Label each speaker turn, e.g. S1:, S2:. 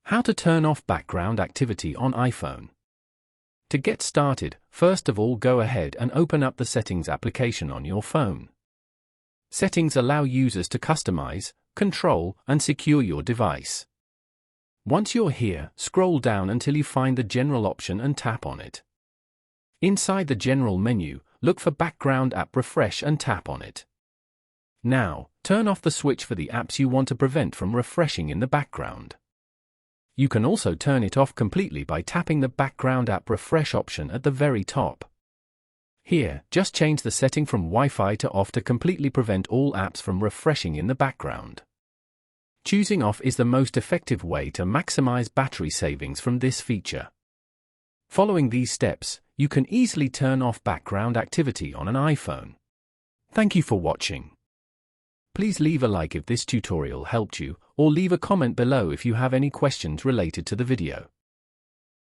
S1: How to turn off background activity on iPhone. To get started, first of all go ahead and open up the Settings application on your phone. Settings allow users to customize, control, and secure your device. Once you're here, scroll down until you find the General option and tap on it. Inside the General menu, look for Background App Refresh and tap on it. Now, turn off the switch for the apps you want to prevent from refreshing in the background. You can also turn it off completely by tapping the Background App Refresh option at the very top. Here, just change the setting from Wi-Fi to off to completely prevent all apps from refreshing in the background. Choosing off is the most effective way to maximize battery savings from this feature. Following these steps, you can easily turn off background activity on an iPhone. Thank you for watching. Please leave a like if this tutorial helped you, or leave a comment below if you have any questions related to the video.